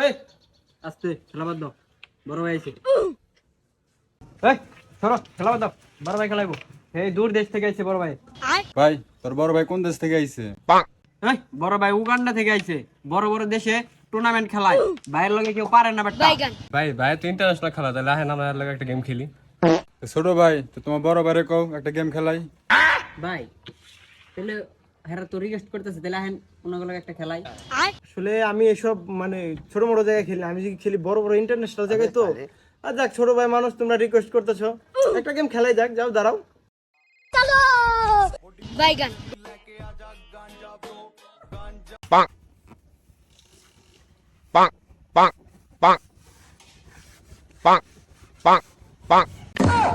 এই আস্তে খেলা বাদ দাও, বড় ভাই আইছে। এই সরো, খেলা বাদ দাও, বড় ভাই খেলাইবো। এই দূর দেশ থেকে আইছে বড় ভাই। ভাই তোর বড় ভাই কোন দেশ থেকে আইছে? এই বড় ভাই উগান্ডা থেকে আইছে। বড় বড় দেশে টুর্নামেন্ট খেলায়, বাইরের লগে কেউ পারে না বেটা। ভাই তো ইন্টারন্যাশনাল খেলা, তাহলে আহেন আমরা এর লগে একটা গেম খেলি। ছোট ভাই তো তোমার বড় ভাইরে কও একটা গেম খেলাই। ভাই তাহলে হেরা তো রিকোয়েস্ট করতেছে, তাহলে আহেন ওনাগুলো একটা খেলাই। আসলে আমি এসব মানে ছোট মোটো জায়গায় খেলি, আমি যদি খেলি বড় বড় ইন্টারন্যাশনাল জায়গায় তো। আর যাক ছোট ভাই মানুষ, তোমরা রিকোয়েস্ট করতেছো, একটা গেম খেলাই যাক। যাও দাঁড়াও। বাইগান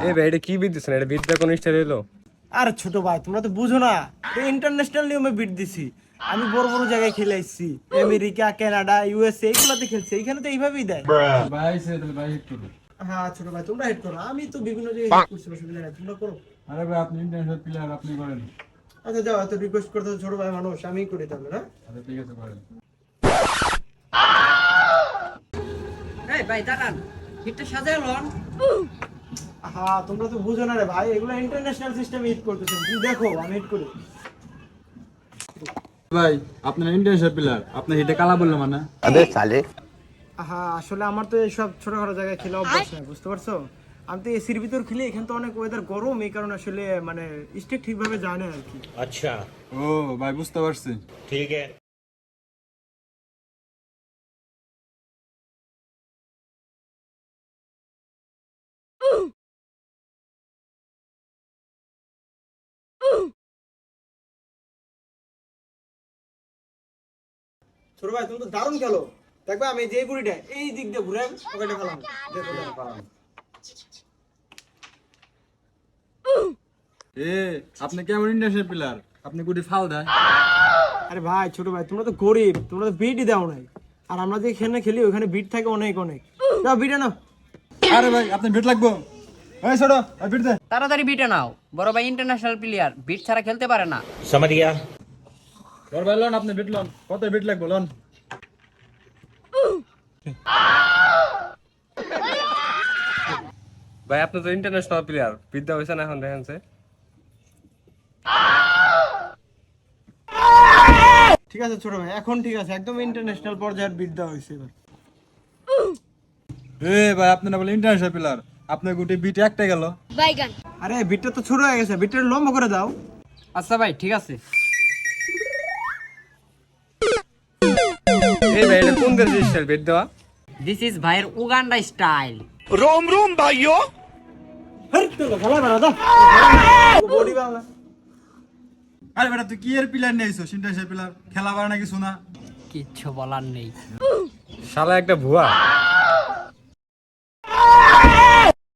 এই ভাই এটা কি বিট দিছেন? এটা বিটটা কোন স্টাইল হলো? আর ছোট ভাই তোমরা তো বুঝো না, ইন্টারন্যাশনাল নিয়মে বিট দিছি। আমি বড় বড় জায়গায় খেলে আসছি, আমেরিকা, কানাডা, ইউএসএ এইগুলোতে খেলছি। এইখানে তো এইভাবেই দেয়। ভাই সে তাহলে ভাই হিট করো। হ্যাঁ ছোট ভাই তোমরা হেড করো, আমি তো বিভিন্ন জায়গায় হেড করছি, অসুবিধা নাই, তোমরা করো। আরে ভাই আপনি ইন্টারন্যাশনাল প্লেয়ার, আপনি করেন। আচ্ছা যাও, এত রিকোয়েস্ট করতেছো ছোট ভাই মানুষ, আমিই করি তাহলে না। আচ্ছা ঠিক আছে করেন। এই ভাই দাঁড়ান, হিটটা সাজায় লন। হ্যাঁ তোমরা তো বুঝো না রে ভাই, এগুলো ইন্টারন্যাশনাল সিস্টেমে হিট করতেছেন। তুমি দেখো আমি হিট করি। ভাই আপনার ইন্টারন্যাশনাল প্লেয়ার, আপনি হিটে কালা বললো মানে? হ্যাঁ আসলে আমার তো এইসব ছোটখাটো জায়গায় খেলা অভ্যাস নাই, বুঝতে পারছো। আমি তো এসির ভিতর খেলি, এখানে তো অনেক ওয়েদার গরম, এই কারণে আসলে মানে স্টেট ঠিকভাবে যায় না আর কি। ও ভাই বুঝতে পারছি। ছোট ভাই তুমি তো দারুণ খেলো। দেখবে আমি যে বুড়িটা এই দিক দিয়ে ঘুরে ওখানে খেলাম, দেখো দেখো। এ আপনি কেমন ইন্টারন্যাশনাল প্লেয়ার? আপনি গুটি ফাউল দেয়। আরে ভাই ছোট ভাই তোমরা তো গরিব, তোমরা তো বিটই দাও নাই। আর আমরা যে এখানে খেলি ওখানে বিট থাকে অনেক অনেক। যাও বিটে নাও। আরে ভাই আপনি বিট লাগবো। এই ছোট ভাই বিট দে। তাড়াতাড়ি বিটে নাও, বড় ভাই ইন্টারন্যাশনাল প্লেয়ার, বিট ছাড়া খেলতে পারে না। বড় ভাই লন, আপনি বিট লন। কত বিট লাগবো লন? ভাই আপনি তো ইন্টারন্যাশনাল প্লেয়ার, বিদ্যা হইছে না এখন দেখেন সে। ঠিক আছে ছোট ভাই, এখন ঠিক আছে, একদম ইন্টারন্যাশনাল পর্যায়ের বিট দেওয়া হয়েছে এবার। এ ভাই আপনি না বলে ইন্টারন্যাশনাল প্লেয়ার, আপনার গুটি বিট একটা গেল। বাইগান আরে বিটটা তো ছোট হয়ে গেছে, বিটটা লম্বা করে দাও। আচ্ছা ভাই ঠিক আছে। এই ভাই এটা কোন দেশের স্টাইল বিট দেওয়া? দিস ইজ ভাইয়ের উগান্ডা স্টাইল। হেই, চলো, খেলা বেড়া দাও। বডি বাংলা। আরে বেটা তুই কি এর প্লেয়ার নিয়ে আইছো? ইন্টারন্যাশনাল প্লেয়ার খেলা পারে না কিছু না। কিচ্ছু বলার নেই। শালা একটা ভুয়া।